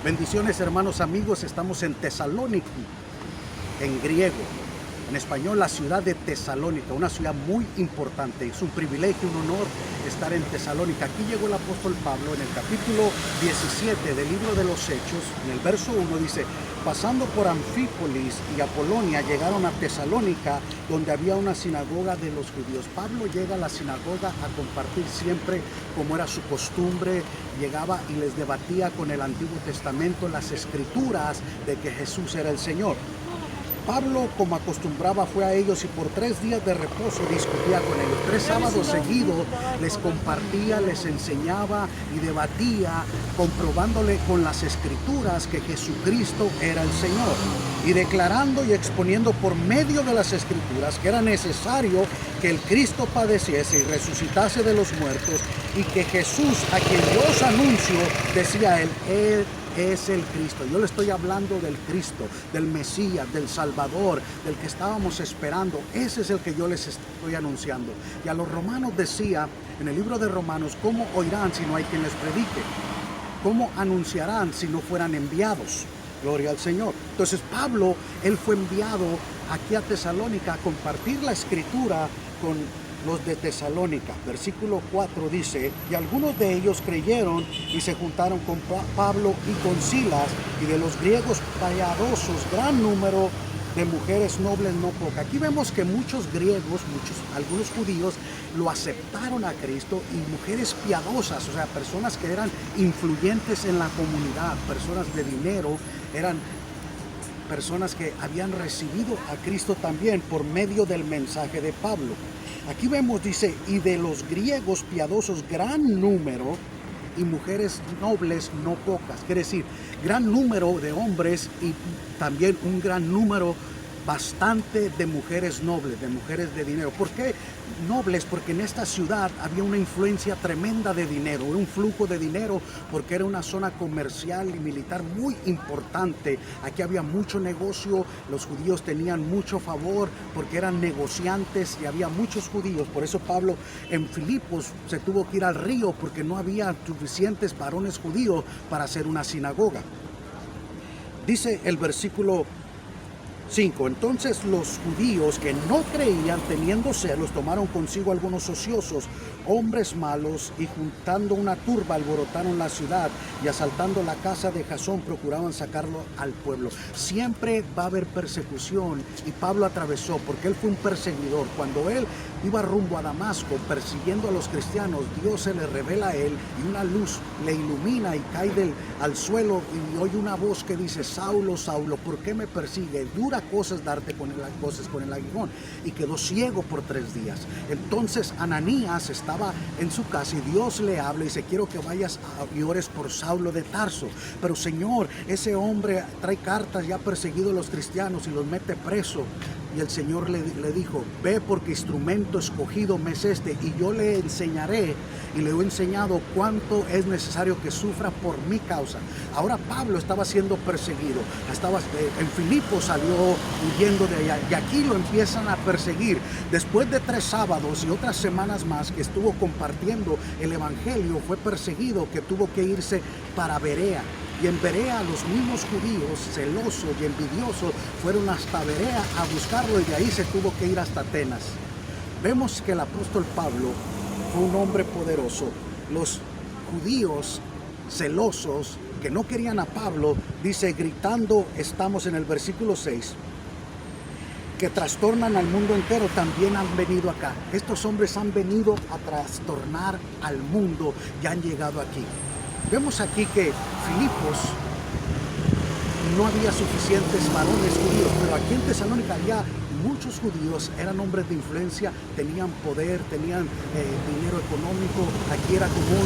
Bendiciones, hermanos, amigos. Estamos en Tesalónica, en griego. En español, la ciudad de Tesalónica, una ciudad muy importante. Es un privilegio, un honor estar en Tesalónica. Aquí llegó el apóstol Pablo en el capítulo 17 del libro de los Hechos. En el verso 1 dice: pasando por Anfípolis y Apolonia, llegaron a Tesalónica, donde había una sinagoga de los judíos. Pablo llega a la sinagoga a compartir siempre, como era su costumbre. Llegaba y les debatía con el Antiguo Testamento las escrituras de que Jesús era el Señor. Pablo, como acostumbraba, fue a ellos y por 3 días de reposo discutía con ellos. 3 sábados seguidos les compartía, les enseñaba y debatía, comprobándole con las escrituras que Jesucristo era el Señor, y declarando y exponiendo por medio de las escrituras que era necesario que el Cristo padeciese y resucitase de los muertos, y que Jesús, a quien yo os anuncio, decía él es el Cristo. Yo le estoy hablando del Cristo, del Mesías, del Salvador, del que estábamos esperando. Ese es el que yo les estoy anunciando. Y a los romanos decía, en el libro de Romanos: ¿cómo oirán si no hay quien les predique? ¿Cómo anunciarán si no fueran enviados? Gloria al Señor. Entonces Pablo, él fue enviado aquí a Tesalónica a compartir la escritura con los de Tesalónica. Versículo 4 dice: y algunos de ellos creyeron y se juntaron con Pablo y con Silas, y de los griegos piadosos gran número, de mujeres nobles no poca. Aquí vemos que muchos griegos, algunos judíos, lo aceptaron a Cristo, y mujeres piadosas, o sea, personas que eran influyentes en la comunidad, personas de dinero, eran personas que habían recibido a Cristo también por medio del mensaje de Pablo. Aquí vemos, dice, y de los griegos piadosos gran número, y mujeres nobles no pocas. Quiere decir, gran número de hombres y también un gran número bastante de mujeres nobles, de mujeres de dinero. ¿Por qué nobles? Porque en esta ciudad había una influencia tremenda de dinero, un flujo de dinero, porque era una zona comercial y militar muy importante. Aquí había mucho negocio, los judíos tenían mucho favor porque eran negociantes y había muchos judíos. Por eso Pablo en Filipos se tuvo que ir al río, porque no había suficientes varones judíos para hacer una sinagoga. Dice el versículo 5: entonces los judíos que no creían, teniendo celos, tomaron consigo algunos ociosos, hombres malos, y juntando una turba alborotaron la ciudad, y asaltando la casa de Jasón procuraban sacarlo al pueblo. Siempre va a haber persecución, y Pablo atravesó, porque él fue un perseguidor. Cuando él iba rumbo a Damasco persiguiendo a los cristianos, Dios se le revela a él, y una luz le ilumina y cae al suelo, y oye una voz que dice: Saulo, Saulo, ¿por qué me persigue? Dura cosas darte con el aguijón. Y quedó ciego por 3 días. Entonces Ananías estaba en su casa, y Dios le habla y dice: quiero que vayas y ores por Saulo de Tarso. Pero Señor, ese hombre trae cartas, ya ha perseguido a los cristianos y los mete preso. Y el Señor le dijo: ve, porque instrumento escogido me es este, y yo le enseñaré, y le he enseñado cuánto es necesario que sufra por mi causa. Ahora Pablo estaba siendo perseguido, en Filipos salió huyendo de allá, y aquí lo empiezan a perseguir. Después de 3 sábados y otras semanas más que estuvo compartiendo el evangelio, fue perseguido, que tuvo que irse para Berea. Y en Berea los mismos judíos, celosos y envidiosos, fueron hasta Berea a buscarlo, y de ahí se tuvo que ir hasta Atenas. Vemos que el apóstol Pablo fue un hombre poderoso. Los judíos celosos, que no querían a Pablo, dice, gritando, estamos en el versículo 6, que trastornan al mundo entero, también han venido acá. Estos hombres han venido a trastornar al mundo y han llegado aquí. Vemos aquí que Filipos no había suficientes varones judíos, pero aquí en Tesalónica había muchos judíos, eran hombres de influencia, tenían poder, tenían dinero económico. Aquí era como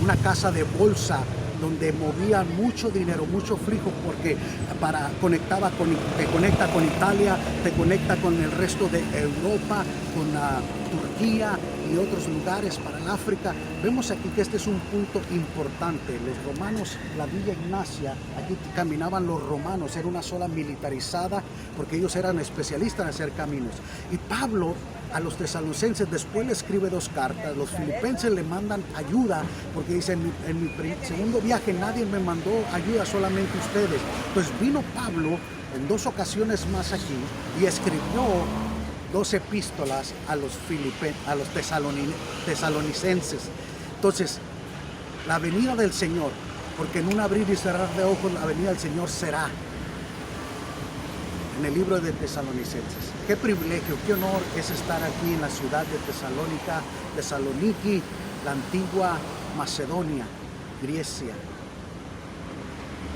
una casa de bolsa donde movían mucho dinero, mucho flujo, porque te conecta con Italia, te conecta con el resto de Europa, con Turquía, y otros lugares para el África. Vemos aquí que este es un punto importante. Los romanos, la Villa Ignacia, aquí caminaban los romanos, era una zona militarizada porque ellos eran especialistas en hacer caminos. Y Pablo a los tesalonicenses después le escribe 2 cartas. Los filipenses le mandan ayuda porque dicen, en mi segundo viaje nadie me mandó ayuda, solamente ustedes. Pues vino Pablo en 2 ocasiones más aquí y escribió 2 epístolas a los tesalonicenses. Entonces, la venida del Señor, porque en un abrir y cerrar de ojos la venida del Señor será en el libro de Tesalonicenses. Qué privilegio, qué honor es estar aquí en la ciudad de Tesaloniki, la antigua Macedonia, Grecia.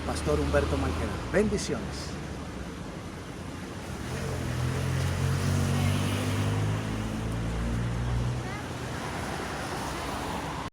Pastor Humberto Manquera. Bendiciones.